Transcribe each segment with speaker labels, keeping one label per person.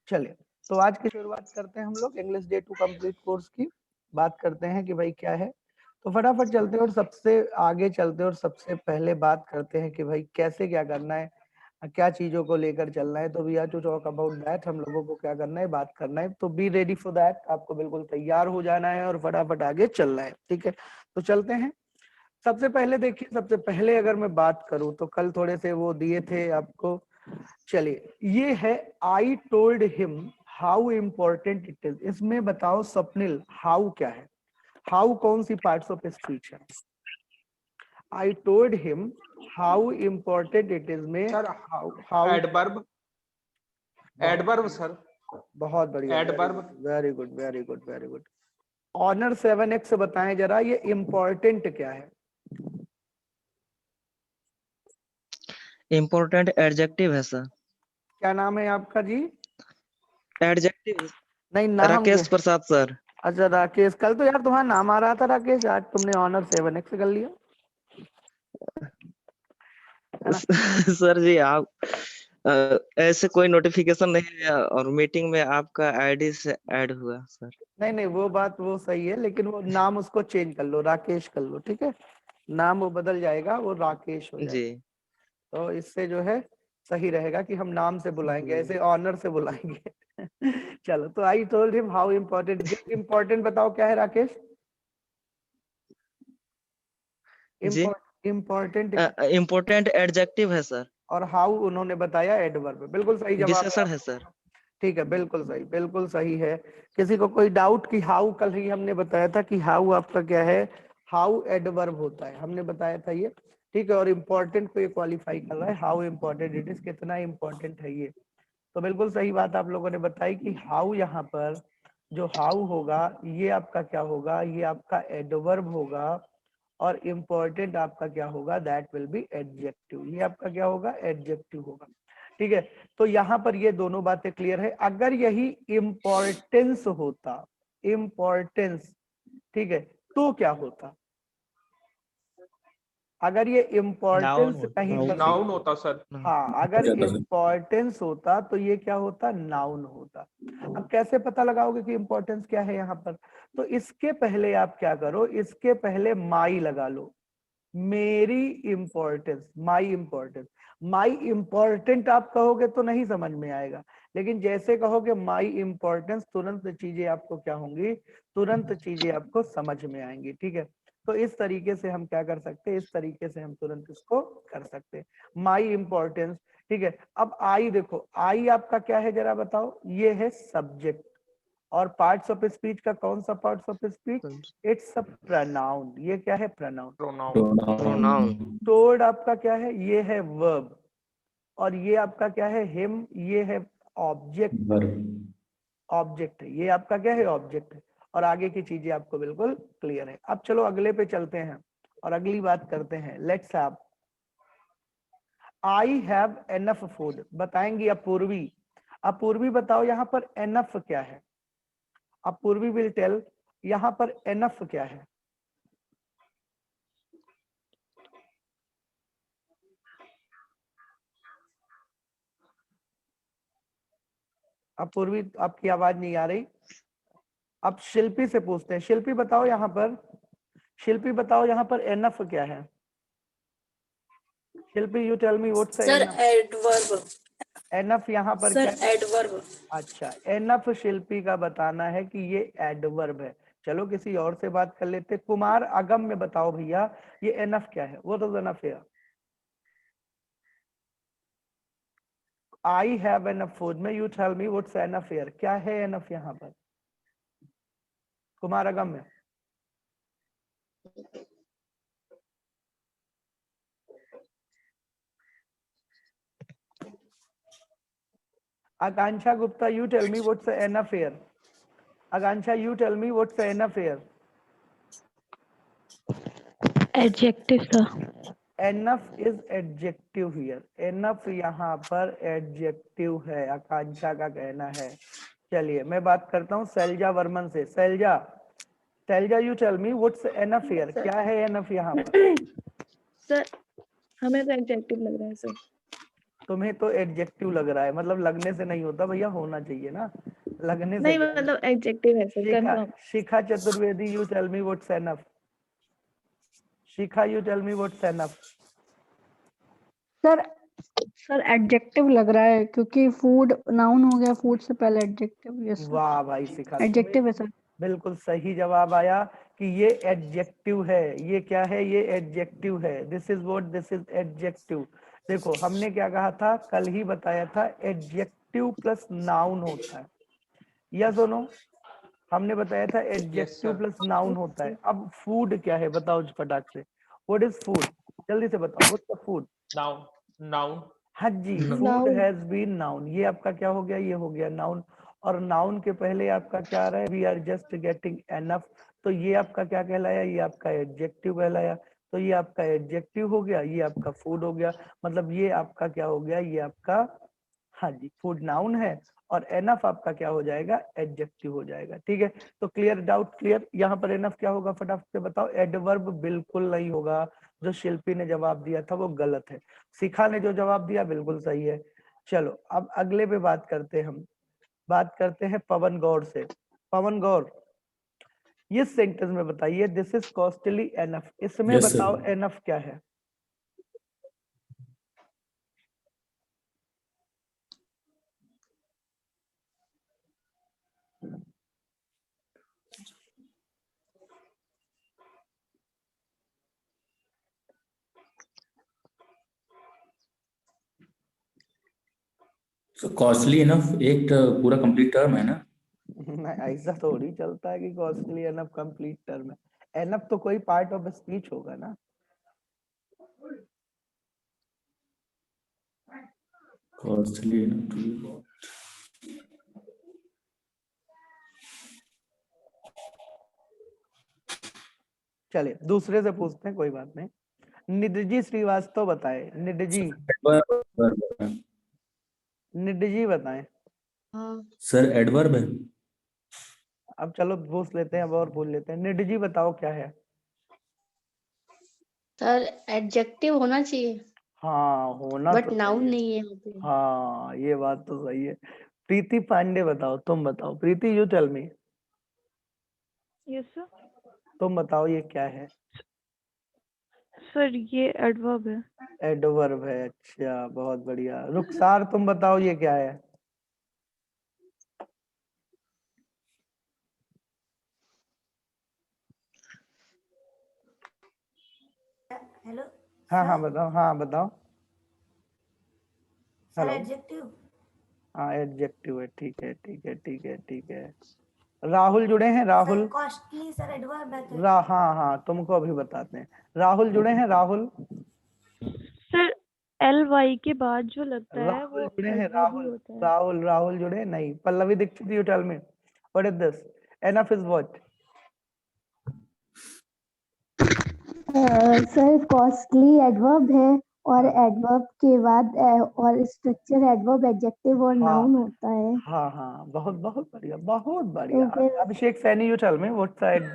Speaker 1: चलिए, तो आज की शुरुआत करते हैं हम लोग इंग्लिश डे 2 कंप्लीट कोर्स की। बात करते हैं कि भाई क्या है, तो फटाफट चलते हैं और सबसे आगे चलते हैं और सबसे पहले बात करते हैं कि भाई कैसे क्या करना है, क्या चीजों को लेकर चलना है। तो we are to talk about that, हम लोगों को क्या करना है, बात करना है। तो बी रेडी फॉर दैट, आपको बिल्कुल तैयार हो जाना है और फटाफट आगे चलना है, ठीक है। तो चलते हैं। सबसे पहले देखिए, सबसे पहले अगर मैं बात करूं तो कल थोड़े से वो दिए थे आपको। चलिए, ये है I told him how important it is. इसमें बताओ स्वप्निल, हाउ क्या है? हाउ कौन सी पार्ट्स ऑफ स्पीच है? I told him how important it is में
Speaker 2: सर
Speaker 1: हाउ हाउ
Speaker 2: एडवर्ब,
Speaker 1: बहुत
Speaker 2: एडवर्ब सर,
Speaker 1: बहुत बढ़िया,
Speaker 2: adverb.
Speaker 1: Very good very good very good. Honour 7x बताएं जरा, ये इम्पोर्टेंट क्या है?
Speaker 3: इम्पोर्टेंट एडजेक्टिव है सर।
Speaker 1: क्या नाम है आपका जी?
Speaker 3: एडजेक्टिव
Speaker 1: नहीं, नाम क्या?
Speaker 3: राकेश प्रसाद सर।
Speaker 1: अच्छा राकेश, कल तो यार तुम्हारा नाम आ रहा था राकेश, आज तुमने ऑनर 7x कर लिया, है ना?
Speaker 3: सर जी आप ऐसे कोई नोटिफिकेशन नहीं है और मीटिंग में आपका आईडी से ऐड हुआ सर।
Speaker 1: नहीं नहीं, वो बात वो सही है, लेकिन वो नाम उसको चेंज कर लो, राकेश कर लो, ठीक है। नाम वो बदल जाएगा, वो राकेश हो
Speaker 3: जी
Speaker 1: जाएगा। तो इससे जो है सही रहेगा कि हम नाम से बुलाएंगे, ऐसे ऑनर से बुलाएंगे। चलो, तो आई told him how important. Important बताओ क्या है राकेश?
Speaker 3: जी
Speaker 1: इम्पोर्टेंट।
Speaker 3: इम्पोर्टेंट एडजेक्टिव है सर।
Speaker 1: और हाउ उन्होंने बताया एडवर्ब। बिल्कुल सही जवाब है
Speaker 3: विशेषण है
Speaker 1: आपका।
Speaker 3: सर।
Speaker 1: ठीक है, बिल्कुल सही, बिल्कुल सही है। किसी को कोई डाउट कि हाउ, कल ही हमने बताया था कि हाउ आपका क्या है, हाउ एडवर्ब होता है, हमने बताया था ये, ठीक है। और इम्पोर्टेंट को ये क्वालिफाई कर रहा है, हाउ इम्पोर्टेंट इट इज, कितना इम्पोर्टेंट है ये। तो बिल्कुल सही बात आप लोगों ने बताई कि हाउ, यहाँ पर जो हाउ होगा ये आपका क्या होगा, ये आपका एडवर्ब होगा। और इम्पोर्टेंट आपका क्या होगा, दैट विल बी एडजेक्टिव। ये आपका क्या होगा, एडजेक्टिव होगा, ठीक है। तो यहाँ पर ये दोनों बातें क्लियर है। अगर यही इम्पोर्टेंस होता, इम्पोर्टेंस, ठीक है, तो क्या होता? अगर ये
Speaker 3: नाउन
Speaker 1: इम्पोर्टेंस कहीं पर भी,
Speaker 2: नाउन होता सर।
Speaker 1: हाँ, अगर इम्पोर्टेंस होता तो ये क्या होता, नाउन होता। अब कैसे पता लगाओगे कि इम्पोर्टेंस क्या है यहाँ पर? तो इसके पहले आप क्या करो, इसके पहले माई लगा लो। मेरी इम्पोर्टेंस, माई इम्पोर्टेंस। माई इम्पोर्टेंट आप कहोगे तो नहीं समझ में आएगा, लेकिन जैसे कहोगे माई इम्पोर्टेंस, तुरंत चीजें आपको क्या होंगी, तुरंत चीजें आपको समझ में आएंगी, ठीक है। तो इस तरीके से हम क्या कर सकते हैं, इस तरीके से हम तुरंत इसको कर सकते हैं, माई इम्पोर्टेंस, ठीक है। अब आई देखो, आई आपका क्या है जरा बताओ? ये है सब्जेक्ट। और पार्ट्स ऑफ स्पीच का कौन सा parts of speech? It's a pronoun. ये क्या है, प्रोनाउन।
Speaker 2: प्रोनाउन।
Speaker 3: प्रोनाउन।
Speaker 1: टोल्ड आपका क्या है, ये है वर्ब। और ये आपका क्या है, हिम, ये है ऑब्जेक्ट। ऑब्जेक्ट है, ये आपका क्या है, ऑब्जेक्ट है। और आगे की चीजें आपको बिल्कुल क्लियर है। अब चलो अगले पे चलते हैं और अगली बात करते हैं। Let's have, I have enough food बताएंगी अपूर्वी। अपूर्वी बताओ यहाँ पर एनफ क्या है? अपूर्वी विल टेल, यहाँ पर एनफ क्या है? अपूर्वी, आपकी आवाज नहीं आ रही। अब शिल्पी से पूछते हैं, शिल्पी बताओ यहाँ पर, शिल्पी बताओ यहाँ पर एनफ क्या है? Shilpi, you tell me what's
Speaker 4: sir
Speaker 1: enough.
Speaker 4: Adverb.
Speaker 1: Enough यहाँ पर
Speaker 4: सर
Speaker 1: क्या है?
Speaker 4: एडवर्ब।
Speaker 1: अच्छा, एनफ शिल्पी का बताना है कि ये एडवर्ब है। चलो किसी और से बात कर लेते। कुमार अगम में बताओ भैया, ये एनफ क्या है? वो तो एनफ है। आई हैव एनफ फूड में you tell me what's enough here, क्या है एनफ यहाँ पर कुमार अगम में? Akanksha Gupta, you tell me what's enough here. Akanksha, you tell me what's enough here.
Speaker 5: Adjective sir.
Speaker 1: Enough is adjective here. Enough यहाँ पर adjective है, आकांक्षा का कहना है। चलिए मैं बात करता हूँ शैलजा वर्मन से। Shailja, Shailja you tell me what's enough here, क्या है एनफ यहाँ पर?
Speaker 5: सर हमें तो एडजेक्टिव लग रहा है सर।
Speaker 1: तुम्हें तो एडजेक्टिव लग रहा है, मतलब लगने से नहीं होता भैया, होना चाहिए ना, लगने से
Speaker 5: नहीं
Speaker 1: क्या?
Speaker 5: मतलब एडजेक्टिव है sir,
Speaker 1: Shikha
Speaker 5: confirm.
Speaker 1: Shikha Chaturvedi, you tell me what's enough. Shikha, you tell me what's enough.
Speaker 2: Sir adjective लग रहा है क्योंकि फूड नाउन हो गया, फूड से पहले एडजेक्टिव। यस सर,
Speaker 1: वाह भाई शिखा,
Speaker 2: एडजेक्टिव है सर।
Speaker 1: बिल्कुल सही जवाब आया कि ये एडजेक्टिव है। ये क्या है? ये एडजेक्टिव है। This is what, this is adjective. देखो हमने क्या कहा था, कल ही बताया था, एडजेक्टिव प्लस नाउन होता है, या सुनो, हमने बताया था एडजेक्टिव प्लस नाउन होता है। अब फूड क्या है बताओ फटाक से, व्हाट इज फूड? जल्दी से बताओ, what's the food?
Speaker 4: Noun. Noun.
Speaker 1: हाँ जी, फूड हैज बीन नाउन। ये आपका क्या हो गया? ये हो गया नाउन। और नाउन के पहले आपका क्या आ रहा है? We are just getting enough. तो ये आपका क्या कहलाया? ये आपका एडजेक्टिव कहलाया। तो ये आपका एडजेक्टिव हो गया, ये आपका फूड हो गया। मतलब ये आपका क्या हो गया? ये आपका, हाँ जी, फूड नाउन है और एनफ आपका क्या हो जाएगा? एडजेक्टिव हो जाएगा। ठीक है, तो क्लियर, डाउट क्लियर? यहाँ पर एनफ क्या होगा फटाफट से बताओ। एडवर्ब बिल्कुल नहीं होगा, जो शिल्पी ने जवाब दिया था वो गलत है। शिखा ने जो जवाब दिया बिल्कुल सही है। चलो अब अगले पे बात करते हैं हम। बात करते हैं पवन गौर से। पवन गौर, ये सेंटेंस में बताइए, दिस इज कॉस्टली एनफ, इसमें
Speaker 6: Yes, sir.
Speaker 1: बताओ एनफ क्या है?
Speaker 6: So costly enough एक पूरा कंप्लीट टर्म है ना?
Speaker 1: नहीं, ऐसा थोड़ी चलता है कि कॉस्टली एनफ कंप्लीट टर्म है। एनफ तो कोई पार्ट ऑफ स्पीच होगा ना।
Speaker 6: Costly enough to be bought.
Speaker 1: चलिए दूसरे से पूछते हैं, कोई बात नहीं। निडजी श्रीवास्तव बताए, निडजी, निडजी बताएं।
Speaker 6: सर एडवर्ब है।
Speaker 1: अब चलो पूछ लेते हैं, अब और पूछ लेते हैं। निडजी बताओ क्या है?
Speaker 7: सर एडजेक्टिव होना चाहिए,
Speaker 1: हाँ होना
Speaker 7: बट
Speaker 1: तो
Speaker 7: नाउन
Speaker 1: चाहिए।
Speaker 7: नहीं है यहाँ पे।
Speaker 1: हाँ ये बात तो सही है। प्रीति पांडे बताओ, तुम बताओ। Preeti, you tell me,
Speaker 5: yes sir.
Speaker 1: तुम बताओ ये क्या है?
Speaker 5: सर ये एडवर्ब है।
Speaker 1: एडवर्ब है, अच्छा बहुत बढ़िया। रुखसार तुम बताओ ये क्या है?
Speaker 8: हेलो
Speaker 1: हाँ हाँ बताओ, हाँ बताओ।
Speaker 8: Sir,
Speaker 1: hello,
Speaker 8: adjective.
Speaker 1: हाँ एडजेक्टिव है, ठीक है ठीक है ठीक है ठीक है। राहुल जुड़े हैं, राहुल।
Speaker 8: कॉस्टली सर एडवर्ब है तो।
Speaker 1: हाँ हाँ तुमको अभी बताते हैं। राहुल जुड़े हैं, राहुल।
Speaker 5: सर LY के बाद जो लगता है
Speaker 1: राहुल
Speaker 5: वो
Speaker 1: जुड़े हैं,
Speaker 5: एडवर्ब ही
Speaker 1: राहुल।
Speaker 5: होता है।
Speaker 1: राहुल, राहुल जुड़े नहीं। Pallavi Dikshit, you tell me what is this? Enough is what?
Speaker 2: Sir costly adverb है और एडवर्ब के बाद और स्ट्रक्चर एडवर्ब एडजेक्टिव और
Speaker 1: हाँ
Speaker 2: नाउन होता है।
Speaker 1: हाँ हाँ, बहुत बहुत बढ़िया, बहुत
Speaker 2: तो
Speaker 1: बढ़िया।
Speaker 2: फिर
Speaker 1: अभिषेक Saini, you tell me what side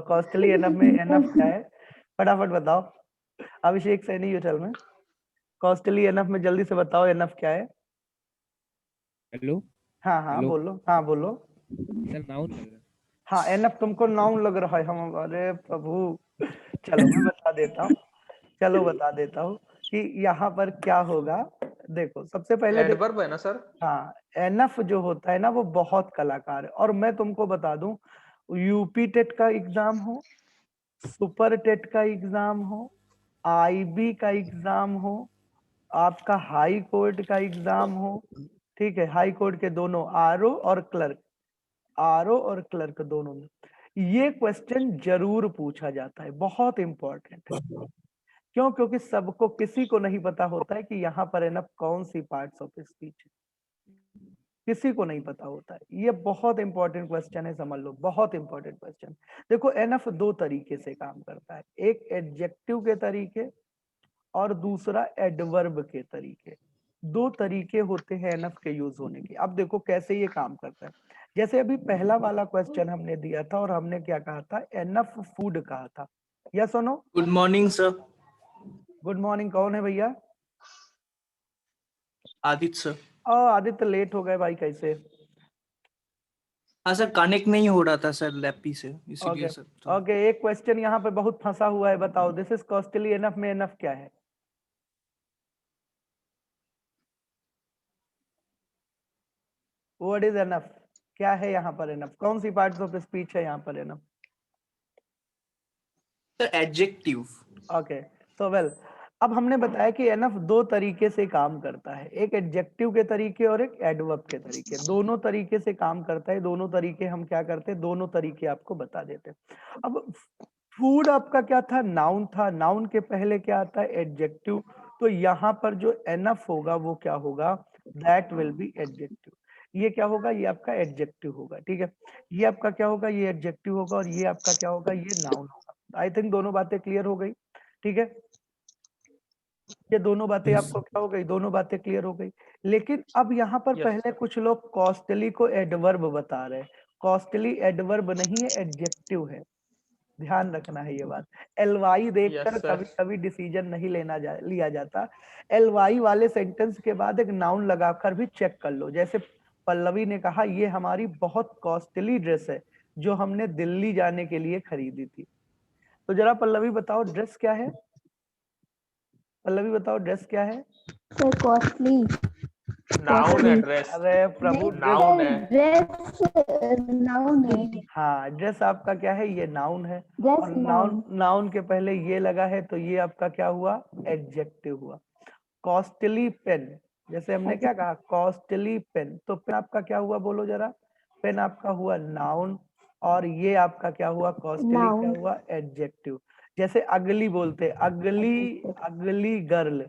Speaker 1: costly enough में एनफ क्या है? फटाफट बताओ। अभिषेक Saini, you tell me costly enough में जल्दी से बताओ एनफ क्या है?
Speaker 9: हेलो।
Speaker 1: हाँ हाँ
Speaker 9: हेलो
Speaker 1: बोलो, हाँ बोलो।
Speaker 9: सर, नाउन लग रहा है।
Speaker 1: हाँ एनफ तुमको नाउन लग रहा है? हम, अरे प्रभु, चलो मैं बता देता हूँ, चलो बता देता हूँ कि यहाँ पर क्या होगा। देखो सबसे पहले देखो,
Speaker 4: एडवर्ब है ना सर?
Speaker 1: हाँ एनफ जो होता है ना वो बहुत कलाकार है। और मैं तुमको बता दूं, यूपी टेट का एग्जाम हो, सुपर टेट का एग्जाम हो, आईबी का एग्जाम हो, आपका हाई कोर्ट का एग्जाम हो, ठीक है, हाई कोर्ट के दोनों आरओ और क्लर्क, आरओ और क्लर्क दोनों में ये क्वेश्चन जरूर पूछा जाता है, बहुत इंपॉर्टेंट है। क्यों? क्योंकि सबको, किसी को नहीं पता होता है कि यहाँ पर है ना कौन सी पार्ट्स ऑफ स्पीच है, किसी को नहीं पता होता है। ये बहुत इंपॉर्टेंट क्वेश्चन है, समझ लो, बहुत इंपॉर्टेंट क्वेश्चन। देखो एनफ दो तरीके से काम करता है, एक एडजेक्टिव के तरीके और दूसरा एडवर्ब के तरीके। दो तरीके होते हैं एनफ के यूज होने के। अब देखो कैसे ये काम करता है। जैसे अभी पहला वाला क्वेश्चन हमने दिया था और हमने क्या कहा था? एनफ फूड कहा था, यस और no?
Speaker 3: Good morning sir.
Speaker 1: Good morning, कौन है भैया?
Speaker 4: आदित्य सर।
Speaker 1: आदित्य लेट हो गए भाई कैसे?
Speaker 4: हाँ सर, कनेक्ट नहीं हो रहा था सर लैपी से, इसीलिए
Speaker 1: ओके
Speaker 4: सर तो।
Speaker 1: ओके, एक क्वेश्चन यहाँ पे बहुत फंसा हुआ है, बताओ दिस इज कॉस्टली एनफ में एनफ क्या है? What is enough? क्या है यहाँ पर एनफ? कौन सी पार्ट्स ऑफ स्पीच है यहाँ पर enough?
Speaker 4: Sir adjective.
Speaker 1: Okay so well, अब हमने बताया कि एनफ दो तरीके से काम करता है, एक एडजेक्टिव के तरीके और एक एडवर्ब के तरीके, दोनों तरीके से काम करता है। दोनों तरीके हम क्या करते हैं, दोनों तरीके आपको बता देते हैं। अब फूड आपका क्या था? नाउन था। नाउन के पहले क्या आता है? एडजेक्टिव। तो यहाँ पर जो एनफ होगा वो क्या होगा? That will be adjective. ये क्या होगा? ये आपका एडजेक्टिव होगा, ठीक है। ये आपका क्या होगा? ये एडजेक्टिव होगा, और ये आपका क्या होगा? ये नाउन होगा। आई थिंक दोनों बातें क्लियर हो गई, ठीक है। ये दोनों बातें आपको क्या हो गई? दोनों बातें क्लियर हो गई। लेकिन अब यहाँ पर पहले कुछ लोग कॉस्टली को एडवर्ब बता रहे हैं। कॉस्टली एडवर्ब नहीं है, एडजेक्टिव है, ध्यान रखना है ये बात। एलवाई देखकर कभी कभी डिसीजन नहीं लिया जाता। एलवाई वाले सेंटेंस के बाद एक नाउन लगाकर भी चेक कर लो। जैसे पल्लवी ने कहा ये हमारी बहुत कॉस्टली ड्रेस है जो हमने दिल्ली जाने के लिए खरीदी थी। तो जरा पल्लवी बताओ ड्रेस क्या है? पल्लवी बताओ ड्रेस क्या है?
Speaker 2: Sir costly.
Speaker 10: नाउन है ड्रेस।
Speaker 1: अरे प्रभु,
Speaker 10: नाउन है।
Speaker 2: ड्रेस नाउन है।
Speaker 1: हाँ ड्रेस आपका क्या है? ये नाउन है।
Speaker 2: ड्रेस
Speaker 1: और नाउन नाउन के पहले ये लगा है तो ये आपका क्या हुआ? एडजेक्टिव हुआ। कॉस्टली पेन, जैसे हमने क्या कहा? कॉस्टली पेन, तो पेन आपका क्या हुआ? बोलो जरा। पेन आपका हुआ नाउन, और ये आपका क्या हुआ? कॉस्टली क्या हुआ? एडजेक्टिव। जैसे अगली बोलते, अगली अगली गर्ल,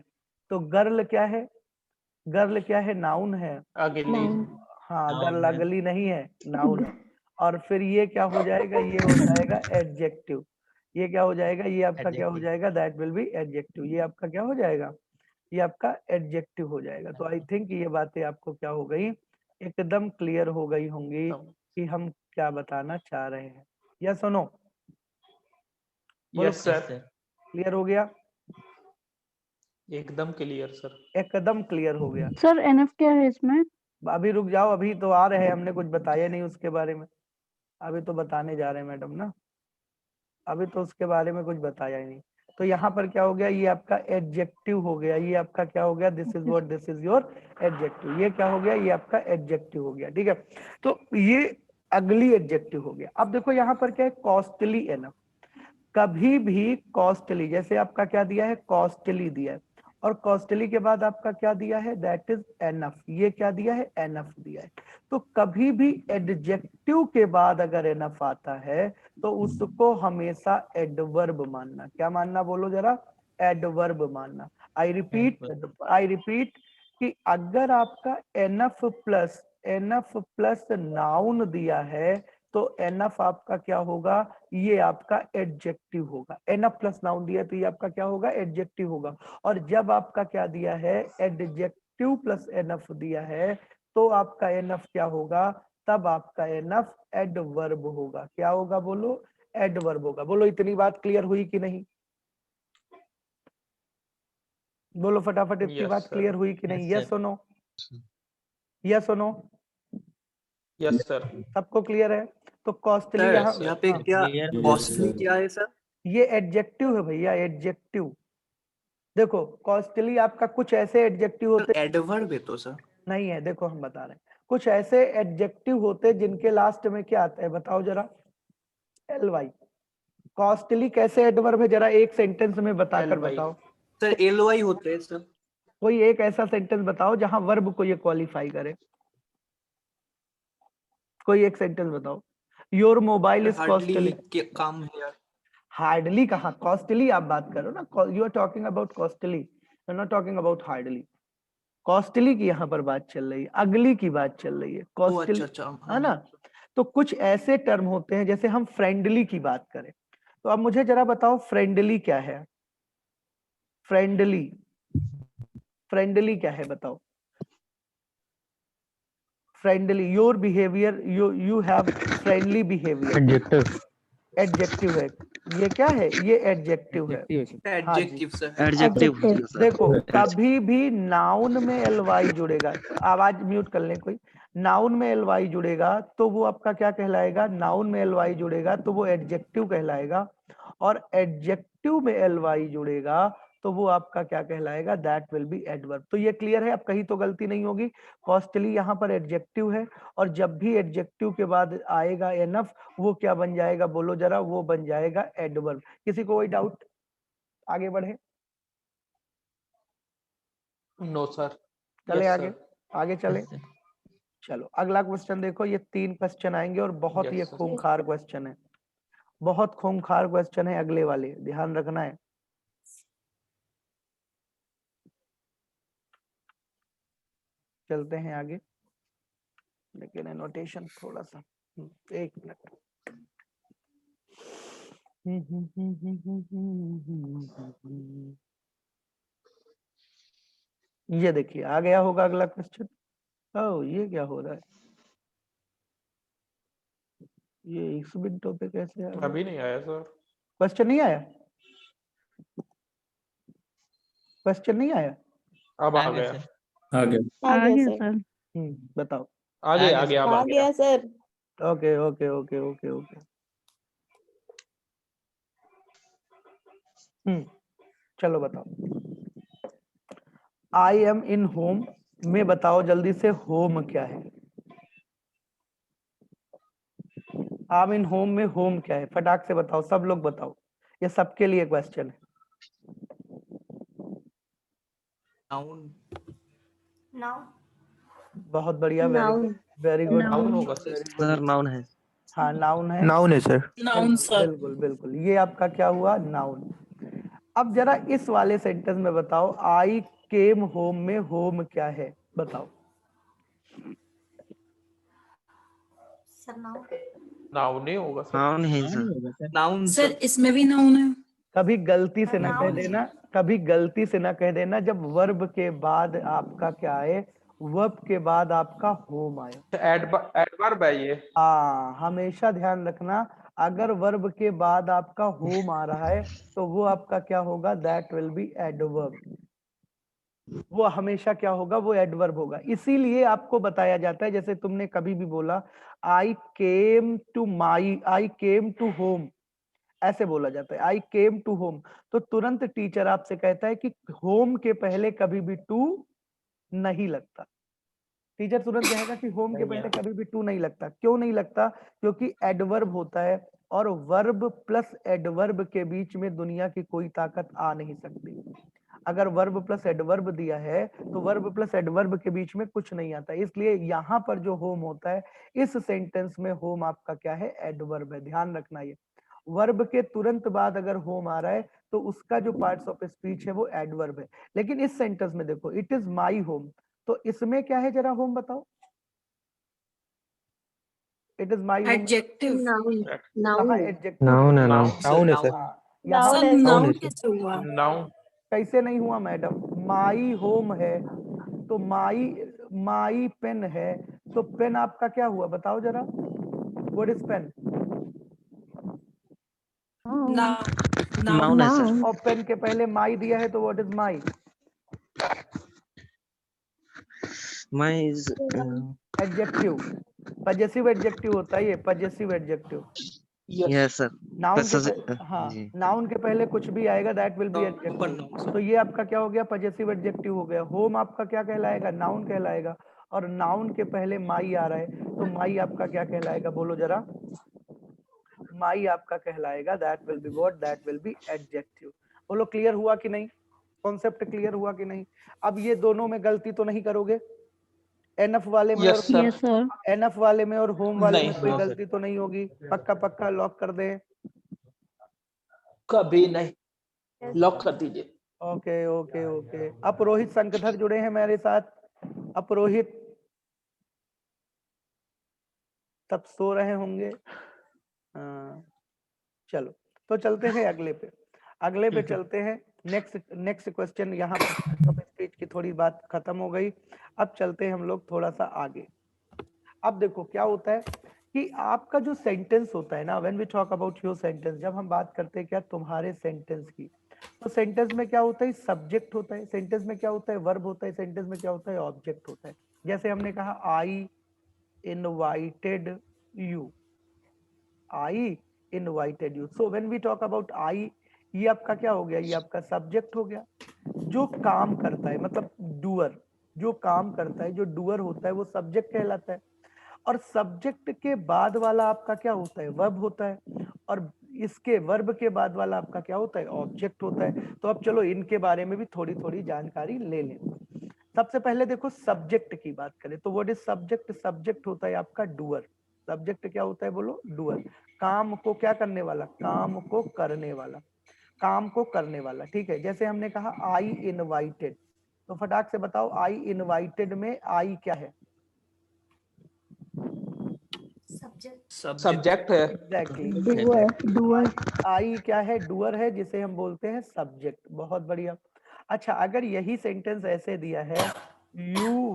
Speaker 1: तो गर्ल क्या है? गर्ल क्या है? नाउन है।
Speaker 10: अगली।
Speaker 1: हाँ गर्ल अगली नहीं है, नाउन है। और फिर ये क्या हो जाएगा? ये हो जाएगा एडजेक्टिव। ये क्या हो जाएगा? ये आपका क्या हो जाएगा? That will be adjective. ये आपका क्या हो जाएगा? ये आपका एडजेक्टिव हो जाएगा। तो आई थिंक ये बातें आपको क्या हो गई? एकदम क्लियर हो गई होंगी कि हम क्या बताना चाह रहे हैं। यस और नो?
Speaker 10: Yes sir.
Speaker 1: क्लियर हो गया?
Speaker 10: एकदम क्लियर सर।
Speaker 1: एकदम क्लियर हो गया।
Speaker 5: सर एनएफ क्या है इसमें?
Speaker 1: अभी रुक जाओ, अभी तो आ रहे हैं, हमने कुछ बताया नहीं उसके बारे में। अभी तो बताने जा रहे हैं मैडम ना, अभी तो उसके बारे में कुछ बताया ही नहीं। तो यहाँ पर क्या हो गया? ये आपका एडजेक्टिव हो गया। ये आपका क्या हो गया? This is what, this is your adjective. ये क्या हो गया? ये आपका एडजेक्टिव हो गया, ठीक है। तो ये अगली एडजेक्टिव हो गया। अब देखो यहाँ पर क्या है? Costly enough. कभी भी कॉस्टली, जैसे आपका क्या दिया है? कॉस्टली दिया है, और कॉस्टली के बाद आपका क्या दिया है? That is enough. ये क्या दिया है? एनफ दिया है। तो कभी भी एडजेक्टिव के बाद अगर एनफ आता है तो उसको हमेशा एडवर्ब मानना। क्या मानना? बोलो जरा। एडवर्ब मानना। आई रिपीट कि अगर आपका एनफ प्लस नाउन दिया है तो एनफ आपका क्या होगा? ये आपका एडजेक्टिव होगा। एनफ प्लस नाउन दिया तो ये आपका क्या होगा? एडजेक्टिव होगा। और जब आपका क्या दिया है? एडजेक्टिव प्लस एनफ दिया है तो आपका एनफ क्या होगा? तब आपका एनफ एडवर्ब होगा। क्या होगा? बोलो। एडवर्ब होगा। बोलो इतनी बात क्लियर हुई कि नहीं? बोलो फटाफट, इतनी बात क्लियर हुई कि नहीं? यस और नो? यस और नो?
Speaker 10: Yes sir.
Speaker 1: सबको क्लियर है? तो कॉस्टली
Speaker 4: यहाँ पे क्या कॉस्टली क्या है सर?
Speaker 1: ये एडजेक्टिव है भैया, एडजेक्टिव। देखो कॉस्टली आपका कुछ ऐसे एडजेक्टिव होते,
Speaker 4: एडवर्ब है तो सर
Speaker 1: नहीं है। देखो हम बता रहे हैं, कुछ ऐसे एडजेक्टिव होते जिनके लास्ट में क्या आता है? बताओ जरा। L Y. कॉस्टली कैसे एडवर्ब है? जरा एक सेंटेंस में बताकर बताओ।
Speaker 4: सर एल वाई होते हैं सर।
Speaker 1: कोई एक ऐसा सेंटेंस बताओ जहां वर्ब को ये क्वालिफाई करे। कोई एक सेंटेंस बताओ। Your mobile is costly.
Speaker 4: काम है यार।
Speaker 1: हार्डली कहाँ? कॉस्टली आप बात करो ना। You are talking about costly, you are not talking about hardly. Costly की यहाँ पर बात चल रही है, अगली की बात चल रही है। कॉस्टली है ना। तो कुछ ऐसे टर्म होते हैं, जैसे हम फ्रेंडली की बात करें, तो अब मुझे जरा बताओ फ्रेंडली क्या है? फ्रेंडली, फ्रेंडली क्या है बताओ? Friendly, your behaviour, you have friendly behaviour. Adjective है। ये क्या है? ये एडजेक्टिव है।
Speaker 9: एडजेक्टिव है सर।
Speaker 1: हाँ जी।
Speaker 4: Adjective sir.
Speaker 3: Adjective
Speaker 2: Adjective.
Speaker 3: Sir.
Speaker 1: देखो कभी भी नाउन में एलवाई जुड़ेगा, आवाज म्यूट कर ले कोई। नाउन में एलवाई जुड़ेगा तो वो आपका क्या कहलाएगा? नाउन में एलवाई जुड़ेगा तो वो एडजेक्टिव कहलाएगा, और एडजेक्टिव में एलवाई जुड़ेगा तो वो आपका क्या कहलाएगा? That will be adverb. तो ये क्लियर है, अब कहीं तो गलती नहीं होगी। कॉस्टली यहाँ पर एडजेक्टिव है, और जब भी एडजेक्टिव के बाद आएगा एनफ, वो क्या बन जाएगा? बोलो जरा, वो बन जाएगा एडवर्ब। किसी को कोई डाउट? आगे बढ़े,
Speaker 10: नो सर।
Speaker 1: चले
Speaker 10: यस
Speaker 1: आगे,
Speaker 10: सर।
Speaker 1: आगे चले। चलो अगला क्वेश्चन देखो, ये 3 क्वेश्चन आएंगे और बहुत
Speaker 10: Yes,
Speaker 1: ये
Speaker 10: sir.
Speaker 1: खूंखार क्वेश्चन है, बहुत खूंखार क्वेश्चन है अगले वाले, ध्यान रखना है। चलते हैं आगे, लेकिन नोटेशन थोड़ा सा, एक मिनट। ये देखिए आ गया होगा अगला क्वेश्चन। ओह ये क्या हो रहा है? ये इस मिनटों पे कैसे आ गया?
Speaker 10: अभी नहीं आया सर।
Speaker 1: क्वेश्चन नहीं आया? क्वेश्चन नहीं आया?
Speaker 10: अब आ गया।
Speaker 6: आ गया।
Speaker 5: आ गया सर।
Speaker 1: बताओ।
Speaker 10: आगे आगे अब आ गया।
Speaker 8: Sir.
Speaker 1: Okay okay okay okay okay. चलो बताओ। आई एम इन होम में बताओ जल्दी से, होम क्या है? आई एम इन होम में होम क्या है? फटाक से बताओ, सब लोग बताओ, ये सबके लिए क्वेश्चन है।
Speaker 4: नाउन।
Speaker 8: नाउ
Speaker 1: बहुत बढ़िया, very good, very good.
Speaker 10: Noun होगा सर।
Speaker 3: सर नाउन है।
Speaker 1: हाँ नाउन है,
Speaker 4: नाउन है सर।
Speaker 7: Noun sir.
Speaker 1: बिल्कुल बिल्कुल, ये आपका क्या हुआ? नाउन। अब जरा इस वाले सेंटेंस में बताओ, आई केम होम में होम क्या है? बताओ।
Speaker 8: सर नाउ
Speaker 10: नाउन नहीं होगा सर।
Speaker 3: नाउन है सर।
Speaker 4: नाउन
Speaker 7: सर इसमें भी नाउन है।
Speaker 1: कभी गलती से ना कह
Speaker 8: नाउन।
Speaker 1: देना, कभी गलती से ना कह देना जब वर्ब के बाद आपका क्या आए, वर्ब के बाद आपका होम आए।
Speaker 10: एडवर्ब है ये।
Speaker 1: हाँ हमेशा ध्यान रखना, अगर वर्ब के बाद आपका होम आ रहा है तो वो आपका क्या होगा? That will be adverb. वो हमेशा क्या होगा? वो एडवर्ब होगा। इसीलिए आपको बताया जाता है, जैसे तुमने कभी भी बोला I came to my, I came to home, ऐसे बोला जाता है आई केम टू होम, तो तुरंत टीचर आपसे कहता है कि होम के पहले कभी भी टू नहीं लगता। टीचर तुरंत कहेगा कि होम के पहले कभी भी टू नहीं लगता। क्यों नहीं लगता? क्योंकि एडवर्ब होता है, और वर्ब प्लस एडवर्ब के बीच में दुनिया की कोई ताकत आ नहीं सकती। अगर वर्ब प्लस एडवर्ब दिया है तो वर्ब प्लस एडवर्ब के बीच में कुछ नहीं आता। इसलिए यहाँ पर जो होम होता है, इस सेंटेंस में होम आपका क्या है? एडवर्ब है। ध्यान रखना, ये वर्ब के तुरंत बाद अगर होम आ रहा है तो उसका जो पार्ट्स ऑफ स्पीच है वो एडवर्ब है। लेकिन इस सेंटेंस में देखो, इट इज माई होम, तो इसमें क्या है जरा होम बताओ? It is my home,
Speaker 7: adjective. Noun.
Speaker 1: कहाँ एडजेक्टिव?
Speaker 4: नाउन है
Speaker 10: नाउन
Speaker 4: सर।
Speaker 1: यहाँ
Speaker 7: सर नाउन कैसे हुआ?
Speaker 10: नाउन।
Speaker 1: कैसे नहीं हुआ मैडम? माई होम है तो माई, माई पेन है तो पेन आपका क्या हुआ? बताओ जरा, व्हाट इज पेन?
Speaker 3: नाउन है सर।
Speaker 2: Noun.
Speaker 1: और पेन के पहले माई दिया है तो व्हाट इज माई?
Speaker 3: मैं इज
Speaker 1: एडजेक्टिव, पजेसिव एडजेक्टिव होता है ये, possessive adjective.
Speaker 3: Yes sir.
Speaker 1: Noun के हाँ,
Speaker 3: जी।
Speaker 1: नाउन के पहले कुछ भी आएगा दैट विल बी एडजेक्टिव। तो ये आपका क्या हो गया? पजेसिव एडजेक्टिव हो गया। होम आपका क्या कहलाएगा? नाउन कहलाएगा, और नाउन के पहले माई आ रहा है तो माई आपका क्या कहलाएगा? बोलो जरा, माई आपका कहलाएगा that will be what? That will be adjective. बोलो क्लियर हुआ कि नहीं? कॉन्सेप्ट क्लियर हुआ कि नहीं? अब ये दोनों में गलती तो नहीं करोगे? एनएफ वाले में और
Speaker 10: yes sir.
Speaker 5: Yes sir.
Speaker 1: NF वाले में और होम वाले में
Speaker 10: नहीं,
Speaker 1: कोई
Speaker 10: no,
Speaker 1: गलती तो नहीं होगी? पक्का पक्का लॉक कर दे।
Speaker 10: कभी नहीं। लॉक कर दीजिए।
Speaker 1: Okay okay okay. Aprohit Shankdhar जुड़े हैं मेरे साथ। अपरोहित तब सो रहे होंगे। हाँ चलो, तो चलते हैं अगले पे, अगले पे चलते हैं। नेक्स्ट क्वेश्चन, यहाँ पर स्पीच की थोड़ी बात खत्म हो गई। अब चलते हैं हम लोग थोड़ा सा आगे। अब देखो क्या होता है, कि आपका जो सेंटेंस होता है ना, when we talk about your sentence, जब हम बात करते हैं क्या तुम्हारे सेंटेंस की, तो सेंटेंस में क्या होता है, सब्जेक्ट होता है, सेंटेंस में क्या होता है, वर्ब होता है, सेंटेंस में क्या होता है, ऑब्जेक्ट होता है। जैसे हमने कहा I invited you, I invited you. So when we talk about I, ये आपका क्या हो गया, ये आपका सब्जेक्ट हो गया। जो काम करता है मतलब डूअर, जो काम करता है, जो डूअर होता है वो सब्जेक्ट कहलाता है। और सब्जेक्ट के बाद वाला आपका क्या होता है, वर्ब होता है। और इसके वर्ब के बाद वाला आपका क्या होता है, ऑब्जेक्ट होता है। तो अब चलो इनके बारे में भी थोड़ी थोड़ी जानकारी ले लें। सबसे पहले देखो सब्जेक्ट की बात करें तो व्हाट इज सब्जेक्ट, सब्जेक्ट होता है आपका डूअर। सब्जेक्ट क्या होता है, बोलो, डूअर। काम को क्या करने वाला, काम को करने वाला, काम को करने वाला, ठीक है। जैसे हमने कहा आई इनवाइटेड, तो फटाक से बताओ आई इनवाइटेड में आई क्या है,
Speaker 10: सब्जेक्ट है।
Speaker 1: Exactly
Speaker 2: doer, doer.
Speaker 1: आई क्या है, डूअर है, जिसे हम बोलते हैं सब्जेक्ट। बहुत बढ़िया। अच्छा, अगर यही सेंटेंस ऐसे दिया है, you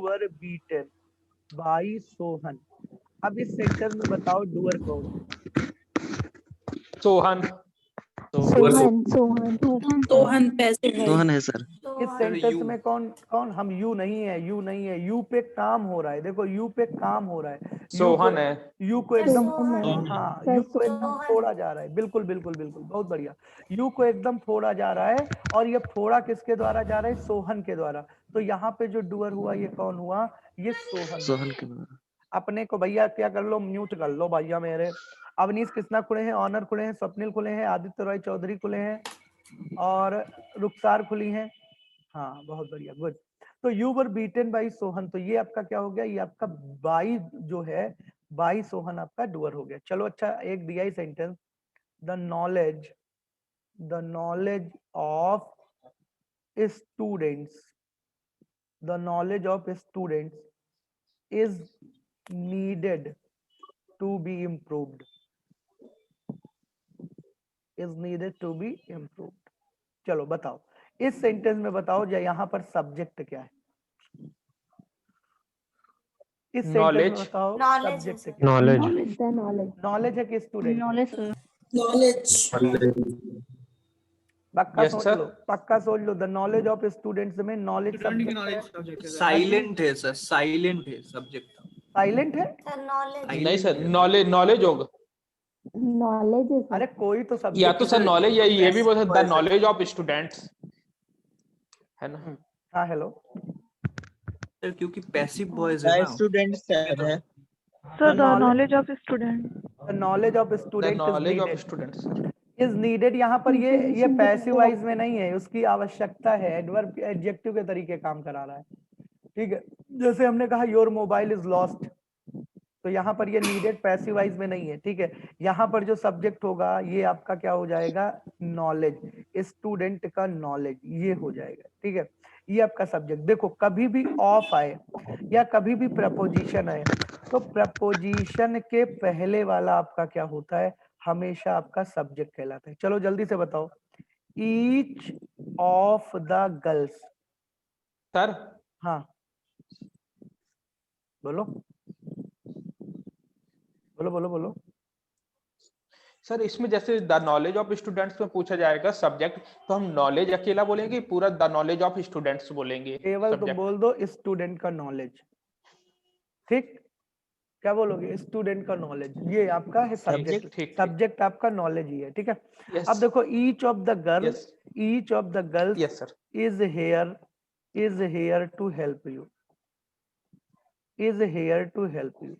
Speaker 1: were beaten by Sohan, अब इस सेंटेंस में बताओ डूअर कौन है,
Speaker 10: सोहन।
Speaker 2: सोहन, सोहन।
Speaker 7: सोहन पैसिव है।
Speaker 3: सोहन है सर।
Speaker 1: इस सेंटेंस में कौन कौन, हम यू नहीं है, यू नहीं है, यू पे काम हो रहा है, देखो यू पे काम हो रहा है,
Speaker 10: सोहन है।
Speaker 1: यू को एकदम,
Speaker 2: सोहन।
Speaker 1: हाँ,
Speaker 2: सर,
Speaker 1: यू को एकदम
Speaker 8: सोहन।
Speaker 1: फोड़ा जा रहा है, बिल्कुल बिल्कुल बिल्कुल, बहुत बढ़िया। यू को एकदम फोड़ा जा रहा है, और ये फोड़ा किसके द्वारा जा रहा है, सोहन के द्वारा। तो यहाँ पे जो डूअर हुआ ये कौन हुआ, ये सोहन।
Speaker 3: सोहन के द्वारा।
Speaker 1: अपने को भैया क्या कर लो, म्यूट कर लो भैया मेरे। अवनीश कृष्णा खुले हैं, ऑनर खुले हैं, स्वप्निल खुले हैं, आदित्य रॉय चौधरी खुले हैं, और रुखसार खुली हैं। हाँ बहुत बढ़िया, गुड। तो you were beaten by Sohan, तो ये आपका क्या हो गया, ये आपका बाई जो है, बाई सोहन आपका डूअर हो गया। चलो अच्छा, एक दिया ही sentence, the knowledge of students, the knowledge of students is needed to be improved, is needed to be improved. चलो बताओ इस सेंटेंस में, बताओ जो यहाँ पर सब्जेक्ट क्या है, इस सेंटेंस में
Speaker 10: Knowledge.
Speaker 1: बताओ
Speaker 8: Knowledge
Speaker 1: सब्जेक्ट
Speaker 8: है,
Speaker 1: क्या है,
Speaker 2: नॉलेज, द नॉलेज।
Speaker 1: नॉलेज है कि स्टूडेंट,
Speaker 7: नॉलेज।
Speaker 1: पक्का
Speaker 10: Yes,
Speaker 1: सोच
Speaker 10: sir.
Speaker 1: लो, पक्का सोच लो, द नॉलेज ऑफ स्टूडेंट्स में नॉलेज सब्जेक्ट है,
Speaker 4: साइलेंट है सर, साइलेंट है सब्जेक्ट।
Speaker 1: साइलेंट है।
Speaker 8: नॉलेज।
Speaker 10: नहीं सर, नॉलेज होगा।
Speaker 2: नॉलेज है
Speaker 1: अरे
Speaker 2: सर।
Speaker 1: कोई तो
Speaker 10: या
Speaker 1: सब्जेक्ट
Speaker 10: तो सर नॉलेज, या ये भी बोल सकते द नॉलेज ऑफ स्टूडेंट्स, है ना।
Speaker 1: हाँ हेलो,
Speaker 4: सर क्योंकि पैसिव वॉइस है ना।
Speaker 3: स्टूडेंट है।
Speaker 5: Sir the
Speaker 1: knowledge-
Speaker 5: knowledge of student,
Speaker 1: the knowledge of
Speaker 10: the
Speaker 1: student
Speaker 10: knowledge of students.
Speaker 1: Is needed, यहाँ पर ये पैसिव वाइज में नहीं है, उसकी आवश्यकता है, एडवर्ब एडजेक्टिव के तरीके काम करा रहा है, ठीक है। जैसे हमने कहा योर मोबाइल इज लॉस्ट, तो यहाँ पर ये नीडेड पैसिव वाइज में नहीं है, ठीक है। यहाँ पर जो सब्जेक्ट होगा ये आपका क्या हो जाएगा, नॉलेज, स्टूडेंट का नॉलेज, ये हो जाएगा, ठीक है। ये आपका सब्जेक्ट। देखो कभी भी ऑफ आए या कभी भी प्रपोजिशन आए, तो प्रपोजिशन के पहले वाला आपका क्या होता है, हमेशा आपका सब्जेक्ट कहलाता है। चलो जल्दी से बताओ, each of the girls,
Speaker 10: sir
Speaker 1: हाँ बोलो बोलो बोलो बोलो।
Speaker 10: सर इसमें जैसे द नॉलेज ऑफ स्टूडेंट्स में पूछा जाएगा सब्जेक्ट, तो हम नॉलेज अकेला बोलेंगे, पूरा द नॉलेज ऑफ स्टूडेंट्स बोलेंगे
Speaker 1: केवल तुम
Speaker 10: subject?
Speaker 1: बोल दो स्टूडेंट का नॉलेज, ठीक, क्या बोलोगे, स्टूडेंट का नॉलेज, ये आपका है सब्जेक्ट,
Speaker 10: ठीक।
Speaker 1: सब्जेक्ट आपका नॉलेज ही है, ठीक है।
Speaker 10: Yes.
Speaker 1: अब देखो each of the girl,
Speaker 10: Yes.
Speaker 1: Each of the girls
Speaker 10: Yes, sir.
Speaker 1: Is here to help you, is here to help you,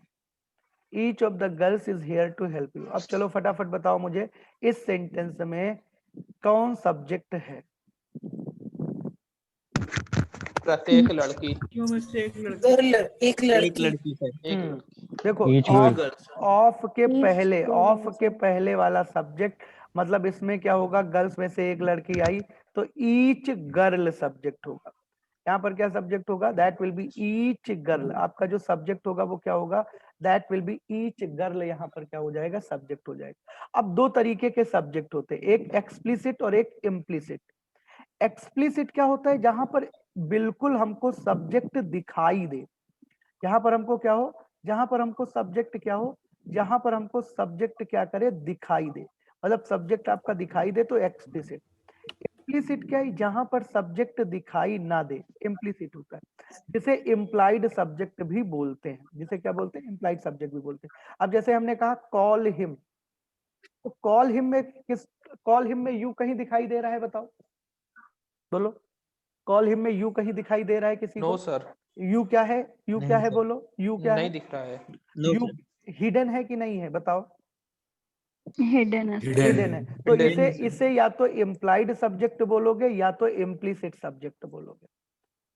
Speaker 1: each of the girls is here to help you. अब चलो फटाफट बताओ मुझे इस sentence में कौन subject है,
Speaker 10: प्रत्येक लड़की।
Speaker 7: गर्ल, एक लड़की।
Speaker 1: देखो
Speaker 6: Each
Speaker 1: ऑफ के
Speaker 2: Each
Speaker 1: पहले,
Speaker 2: को
Speaker 1: ऑफ
Speaker 2: लेना
Speaker 1: के
Speaker 2: चाहिए।
Speaker 1: पहले वाला सब्जेक्ट, मतलब इसमें क्या होगा, गर्ल्स में से एक लड़की आई, तो ईच गर्ल सब्जेक्ट होगा। यहाँ पर क्या सब्जेक्ट होगा, that will be each girl, आपका जो सब्जेक्ट होगा वो क्या होगा, that will be each girl, यहाँ पर क्या हो जाएगा, सब्जेक्ट हो जाएगा। अब दो तरीके के सब्जेक्ट होते हैं, एक एक्सप्लिसिट और एक इम्प्लिसिट। एक्सप्लिसिट क्या होता है, जहां पर बिल्कुल हमको सब्जेक्ट दिखाई दे, यहाँ पर हमको क्या हो, जहां पर हमको सब्जेक्ट क्या हो, जहां पर हमको सब्जेक्ट क्या करे, दिखाई दे, मतलब सब्जेक्ट आपका दिखाई दे तो एक्सप्लिसिट। इम्प्लीसिट क्या है, जहां पर सब्जेक्ट दिखाई ना दे, इम्प्लीसिट होता है, जिसे इम्प्लाइड सब्जेक्ट भी बोलते हैं, जिसे क्या बोलते हैं, इम्प्लाइड सब्जेक्ट भी बोलते हैं। अब जैसे हमने कहा कॉल हिम, तो कॉल हिम में किस, कॉल हिम में यू कहीं दिखाई दे रहा है, बताओ बोलो, कॉल हिम में यू कहीं दिखाई दे रहा है किसी
Speaker 10: नो
Speaker 1: को?
Speaker 10: सर,
Speaker 1: यू क्या है, यू क्या है, बोलो यू क्या
Speaker 10: नहीं
Speaker 1: है,
Speaker 10: दिख रहा है।
Speaker 1: यू हिडन है कि नहीं है, बताओ?
Speaker 5: हिडन है सर।
Speaker 1: हिडन है। तो
Speaker 10: Hidden
Speaker 1: इसे या तो इम्प्लाइड सब्जेक्ट बोलोगे या तो इम्प्लीसिट सब्जेक्ट बोलोगे,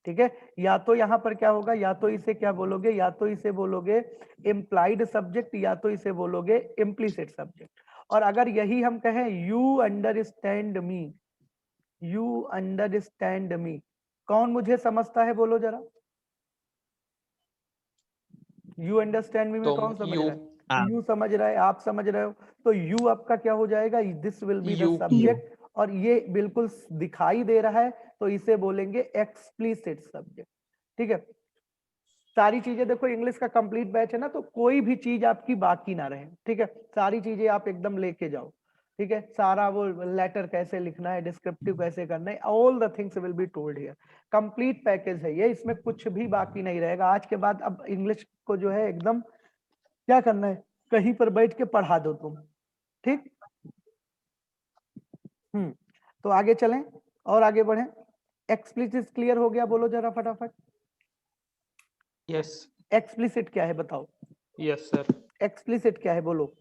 Speaker 1: ठीक है? या तो यहाँ पर क्या होगा, या तो इसे क्या बोलोगे, या तो इसे बोलोगे इम्प्लाइड सब्जेक्ट, या तो इसे बोलोगे इम्प्लीसिट सब्जेक्ट। और अगर यही हम कहें you understand me, you understand me, कौन मुझे समझता है, बोलो जरा? यू अंडरस्टैंड मी में कौन समझ
Speaker 10: यू,
Speaker 1: रहा है? यू समझ रहा है, आप समझ रहे हो, तो यू आपका क्या हो जाएगा, this will be the
Speaker 10: you,
Speaker 1: subject, और ये बिल्कुल दिखाई दे रहा है तो इसे बोलेंगे एक्सप्लिसिट सब्जेक्ट, ठीक है? सारी चीजें देखो, इंग्लिश का कंप्लीट बैच है ना, तो कोई भी चीज आपकी बाकी ना रहे, ठीक है? सारी चीजें आप एकदम लेके जाओ, ठीक है? सारा वो लेटर कैसे लिखना है, डिस्क्रिप्टिव कैसे करना है, all the things will be told here. Complete package है ये, इसमें कुछ भी बाकी नहीं रहेगा। आज के बाद अब इंग्लिश को जो है एकदम क्या करना है, कहीं पर बैठ के पढ़ा दो तुम, ठीक? तो आगे चलें और आगे बढ़ें। एक्सप्लिसिट क्लियर हो गया, बोलो जरा फटाफट।
Speaker 10: यस,
Speaker 1: एक्सप्लिसिट क्या है बताओ?
Speaker 10: Yes sir.
Speaker 1: एक्सप्लिसिट क्या है, बोलो?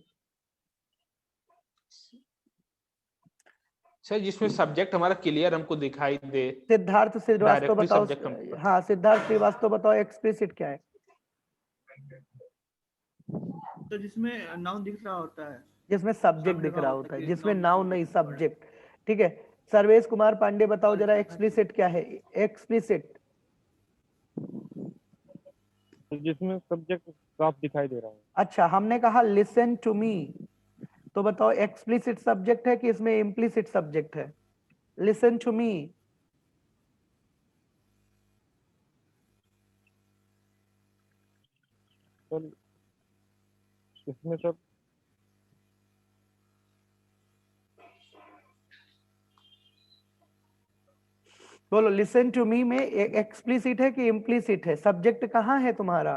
Speaker 10: सर जिसमें सब्जेक्ट हमारा क्लियर हमको दिखाई दे,
Speaker 1: सिद्धार्थ श्रीवास्तव
Speaker 10: डायरेक्टली
Speaker 1: बताओ।
Speaker 10: सब्जेक्ट हमको।
Speaker 1: हाँ सिद्धार्थ श्रीवास्तव बताओ, एक्सप्लिसिट क्या है?
Speaker 4: तो जिसमें नाउन दिख रहा होता है,
Speaker 1: जिसमें सब्जेक्ट
Speaker 4: सामने
Speaker 1: दिख
Speaker 4: का
Speaker 1: रहा
Speaker 4: होता
Speaker 1: होता
Speaker 4: है
Speaker 1: है,
Speaker 4: कि
Speaker 1: जिसमें
Speaker 4: noun
Speaker 1: नाउन नहीं सब्जेक्ट, ठीक है? सर्वेश कुमार पांडे बताओ जरा, एक्सप्लिसिट क्या है? एक्सप्लिसिट
Speaker 9: जिसमें सब्जेक्ट साफ दिखाई दे रहा है।
Speaker 1: अच्छा, हमने कहा लिसन टू मी, तो बताओ एक्सप्लिसिट सब्जेक्ट है कि इसमें इम्प्लिसिट सब्जेक्ट है? लिसन टू मी,
Speaker 9: सर इसमें सर
Speaker 1: बोलो लिसन टू मी में एक्सप्लिसिट है कि इम्प्लिसिट है? सब्जेक्ट कहाँ है तुम्हारा?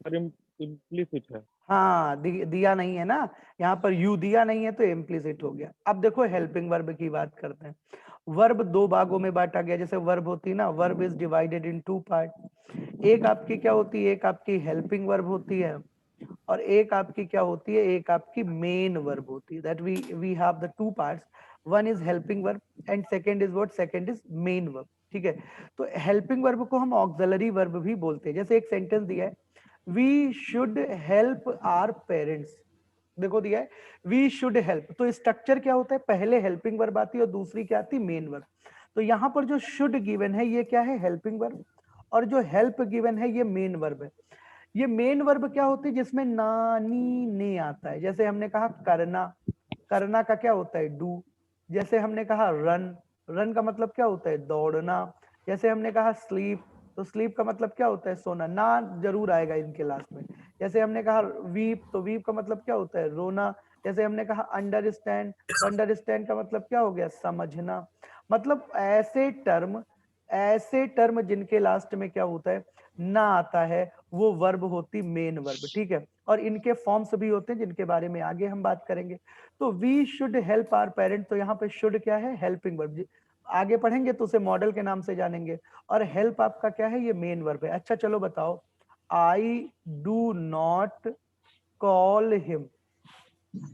Speaker 9: इम्प्लिसिट है।
Speaker 1: हाँ दिया नहीं है ना, यहाँ पर यू दिया नहीं है तो इम्प्लिसिट हो गया। अब देखो हेल्पिंग वर्ब की बात करते हैं। वर्ब दो भागों में बांटा गया, जैसे वर्ब होती है ना, verb is divided in two part. एक आपकी क्या होती है, एक आपकी हेल्पिंग वर्ब होती है, और एक आपकी क्या होती है, एक आपकी मेन वर्ब होती है। That we have the two parts, one is helping verb and second is what, second is main verb, ठीक है? तो हेल्पिंग वर्ब को हम ऑक्सिलरी वर्ब भी बोलते हैं। जैसे एक सेंटेंस दिया है, we should help our parents, देखो दिया है वी शुड हेल्प, तो स्ट्रक्चर क्या होता है, पहले हेल्पिंग वर्ब आती है और दूसरी क्या आती है, मेन वर्ब। तो यहाँ पर जो शुड गिवन है ये क्या है, हेल्पिंग वर्ब, और जो हेल्प गिवन है ये मेन वर्ब है। ये मेन वर्ब क्या होती है, जिसमें नानी ने आता है। जैसे हमने कहा करना, करना का क्या होता है, डू। जैसे हमने कहा रन, रन का मतलब क्या होता है, दौड़ना। जैसे हमने कहा स्लीप, तो स्लीप का मतलब क्या होता है, सोना, ना जरूर आएगा इनके लास्ट में। जैसे हमने कहा वीप, तो वीप का मतलब क्या होता है, रोना। जैसे हमने कहा अंडरस्टैंड, तो अंडरस्टैंड का मतलब क्या हो गया, समझना। मतलब ऐसे टर्म जिनके लास्ट में क्या होता है, ना आता है, वो वर्ब होती मेन वर्ब, ठीक है? और इनके फॉर्म्स भी होते हैं जिनके बारे में आगे हम बात करेंगे। तो we should help our parent, तो यहाँ पे शुड क्या है, हेल्पिंग वर्ब। आगे पढ़ेंगे तो उसे मॉडल के नाम से जानेंगे। और हेल्प आपका क्या है, ये मेन वर्ब है। अच्छा चलो बताओ, I do not call him,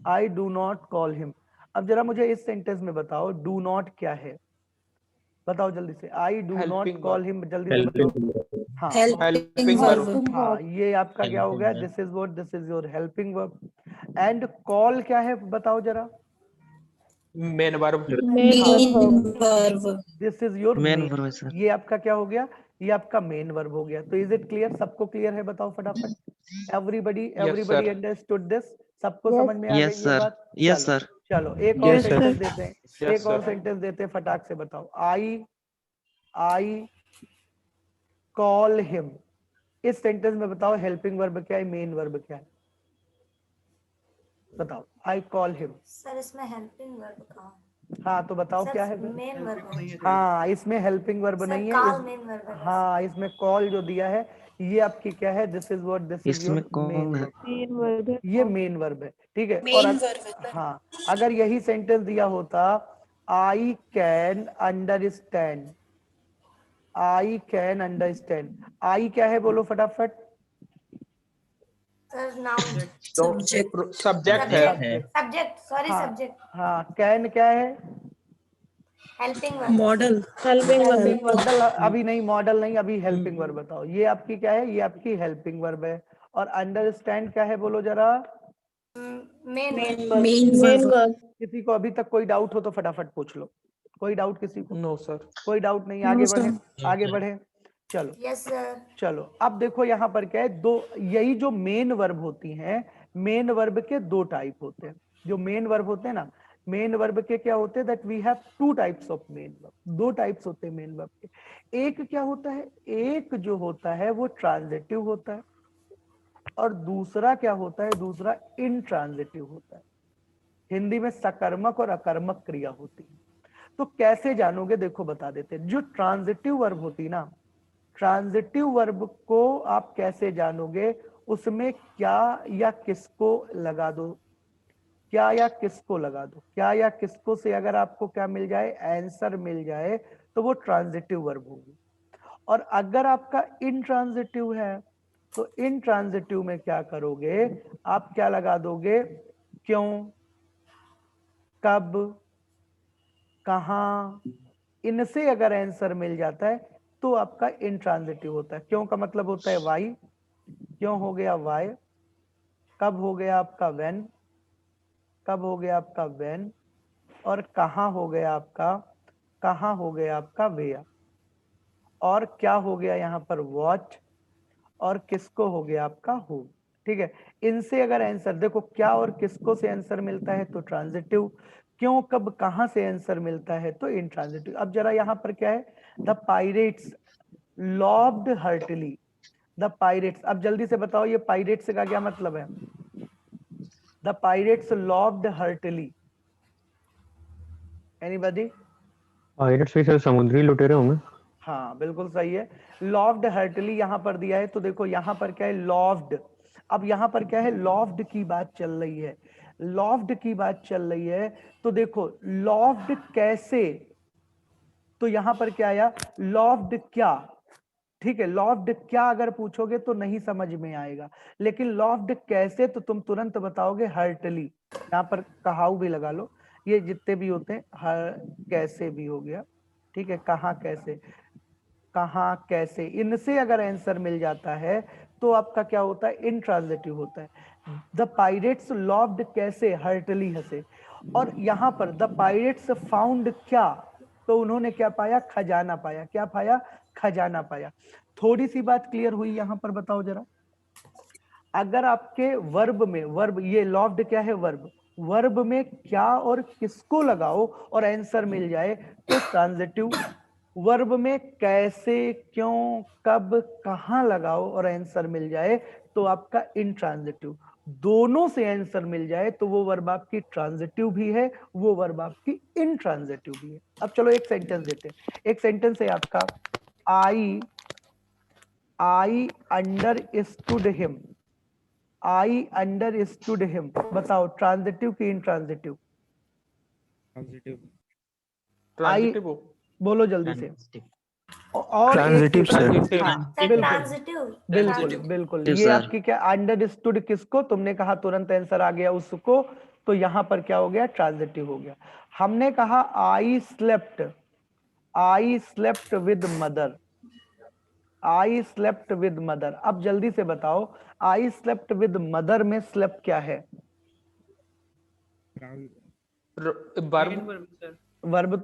Speaker 1: I do not call him. अब जरा मुझे इस सेंटेंस में बताओ डू नॉट क्या है, बताओ जल्दी से। I do not
Speaker 10: helping
Speaker 1: call
Speaker 10: verb,
Speaker 1: him, जल्दी से बताओ। हाँ
Speaker 10: हेल्पिंग वर्ब,
Speaker 1: हाँ, ये आपका क्या हो गया, this is what, this is your helping verb. And call क्या है बताओ जरा,
Speaker 10: main verb,
Speaker 1: this is your
Speaker 3: main
Speaker 1: main.
Speaker 3: Verb है सर।
Speaker 1: ये आपका क्या हो गया, ये आपका मेन वर्ब हो गया। तो इज इट क्लियर, सबको क्लियर है, बताओ फटाफट। Everybody
Speaker 10: sir.
Speaker 1: अंडरस्टूड दिस, सबको
Speaker 2: Yes.
Speaker 1: समझ में आ
Speaker 3: यस
Speaker 1: गई ये
Speaker 3: सर,
Speaker 1: बात?
Speaker 3: यस
Speaker 1: चलो
Speaker 3: सर।
Speaker 1: चलो एक और
Speaker 10: Yes, sir.
Speaker 1: सेंटेंस देते हैं,
Speaker 10: Yes,
Speaker 1: एक और
Speaker 10: sir.
Speaker 1: सेंटेंस देते हैं, फटाक से बताओ। I call him. इस सेंटेंस में बताओ हेल्पिंग वर्ब क्या है, मेन वर्ब क्या है, बताओ। I call him.
Speaker 8: सर इसमें हेल्पिंग वर्ब कहाँ है?
Speaker 1: हाँ तो बताओ
Speaker 8: सर
Speaker 1: क्या है।
Speaker 8: मेन वर्ब है।
Speaker 1: हाँ इसमें हेल्पिंग वर्ब
Speaker 8: सर
Speaker 1: नहीं है
Speaker 8: कॉल मेन वर्ब है।
Speaker 1: हाँ इसमें कॉल जो दिया है ये आपकी क्या है, this is what, this is
Speaker 3: इसमें
Speaker 1: योर मेन
Speaker 3: कौन है?
Speaker 1: वर्ब,
Speaker 5: मेन वर्ब है
Speaker 1: ये
Speaker 5: call।
Speaker 1: मेन वर्ब है, ठीक है। और
Speaker 7: मेन वर्ब है सर।
Speaker 1: हाँ अगर यही सेंटेंस दिया होता I can understand, I can understand, I क्या है बोलो फटाफट।
Speaker 8: Sir noun.
Speaker 7: सब्जेक्ट।
Speaker 10: सब्जेक्ट है।
Speaker 8: सब्जेक्ट सॉरी
Speaker 1: हाँ
Speaker 8: सब्जेक्ट।
Speaker 1: हाँ कैन क्या है,
Speaker 8: helping verb.
Speaker 7: Modal.
Speaker 1: Helping modal, अभी नहीं मॉडल नहीं, अभी हेल्पिंग वर्ब बताओ। ये आपकी क्या है, ये आपकी हेल्पिंग वर्ब है। और अंडरस्टैंड क्या है बोलो जरा।
Speaker 8: Main
Speaker 7: main verb.
Speaker 1: किसी को अभी तक कोई डाउट हो तो फटाफट पूछ लो, कोई डाउट किसी को?
Speaker 10: No sir.
Speaker 1: कोई डाउट नहीं,
Speaker 7: No,
Speaker 1: आगे
Speaker 7: sir.
Speaker 1: बढ़े, आगे बढ़े। चलो
Speaker 8: यस सर।
Speaker 1: चलो अब देखो यहाँ पर क्या है, दो, यही जो मेन वर्ब होती हैं, मेन वर्ब के दो टाइप होते हैं। जो मेन वर्ब होते हैं ना, मेन वर्ब के क्या होते हैं, that we have two types of main verb, दो टाइप्स होते हैं मेन वर्ब के। एक क्या होता है, एक जो होता है वो ट्रांजिटिव होता है, और दूसरा क्या होता है, दूसरा इनट्रांजिटिव होता है। हिंदी में सकर्मक और अकर्मक क्रिया होती है। तो कैसे जानोगे, देखो बता देते हैं। जो ट्रांजिटिव वर्ब होती है ना, ट्रांजिटिव वर्ब को आप कैसे जानोगे, उसमें क्या या किसको लगा दो, क्या या किसको लगा दो, क्या या किसको से अगर आपको क्या मिल जाए, आंसर मिल जाए, तो वो ट्रांजिटिव वर्ब होगी। और अगर आपका इनट्रांजिटिव है तो इनट्रांजिटिव में क्या करोगे, आप क्या लगा दोगे, क्यों, कब, कहां, इनसे अगर आंसर मिल जाता है तो आपका इनट्रांजिटिव होता है। क्यों का मतलब होता है वाई, क्यों हो गया वाई, कब हो गया आपका व्हेन, कब हो गया आपका व्हेन, और कहां हो गया आपका, कहां हो गया आपका वेयर, और क्या हो गया यहाँ पर वॉट, और किसको हो गया आपका हु। ठीक है, इनसे अगर आंसर देखो, क्या और किसको से आंसर मिलता है तो ट्रांजिटिव, क्यों कब कहां से आंसर मिलता है तो इनट्रांजिटिव। अब जरा यहाँ पर क्या है, the pirates loved heartily, the pirates, अब जल्दी से बताओ ये पायरेट्स का क्या मतलब है। The pirates loved heartily, anybody?
Speaker 9: Pirates भी सर समुद्री लुटेरे होंगे।
Speaker 1: हाँ बिल्कुल सही है, लॉव्ड हार्टली यहाँ पर दिया है। तो देखो यहाँ पर क्या है, लॉव्ड। अब यहाँ पर क्या है, लॉव्ड की बात चल रही है, लॉव्ड की बात चल रही है। तो देखो लॉव्ड कैसे, तो यहाँ पर क्या आया, लॉव्ड क्या, ठीक है। लॉव्ड क्या अगर पूछोगे तो नहीं समझ में आएगा, लेकिन लॉव्ड कैसे तो तुम तुरंत बताओगे हार्टली। यहाँ पर कहाऊ भी लगा लो, ये जितने भी होते हैं, हर कैसे भी हो गया, ठीक है। कहाँ कैसे, कहाँ कैसे, इनसे अगर आंसर मिल जाता है तो आपका क्या होता है, इनट्रांजिटिव होता है। द पायरेट्स लॉव्ड कैसे, हार्टली हंसे। और यहाँ पर द पायरेट्स फाउंड क्या, तो उन्होंने क्या पाया, खजाना पाया। क्या पाया, खजाना पाया। थोड़ी सी बात क्लियर हुई यहाँ पर, बताओ जरा। अगर आपके वर्ब में, वर्ब ये लॉव्ड क्या है, वर्ब, वर्ब में क्या और किसको लगाओ और आंसर मिल जाए तो ट्रांजिटिव, वर्ब में कैसे, क्यों, कब, कहां लगाओ और आंसर मिल जाए तो आपका इनट्रांजिटिव। दोनों से आंसर मिल जाए तो वो वर्ब आपकी ट्रांजिटिव भी है, वो वर्ब आपकी इनट्रांजिटिव भी है। अब चलो एक सेंटेंस देते हैं। एक सेंटेंस है आपका, I understood him, I understood him, बताओ ट्रांजिटिव की इनट्रांजिटिव?
Speaker 10: ट्रांजिटिव
Speaker 1: बोलो जल्दी से। और
Speaker 9: ट्रांजिटिव
Speaker 1: एक,
Speaker 9: सर।
Speaker 1: हाँ,
Speaker 8: सर
Speaker 1: बिल्कुल
Speaker 8: ट्रांजिटिव।
Speaker 1: बिल्कुल बिल्कुल,
Speaker 3: जी
Speaker 1: ये
Speaker 3: सर।
Speaker 1: आपकी क्या, अंडरस्टूड किसको, तुमने कहा तुरंत आंसर आ गया उसको, तो यहाँ पर क्या हो गया, ट्रांजिटिव हो गया। हमने कहा I slept with mother, I slept with mother. अब जल्दी से बताओ, आई स्लेप्ट विद मदर में स्लेप्ट क्या है,
Speaker 10: वर्ब।
Speaker 1: वर्ब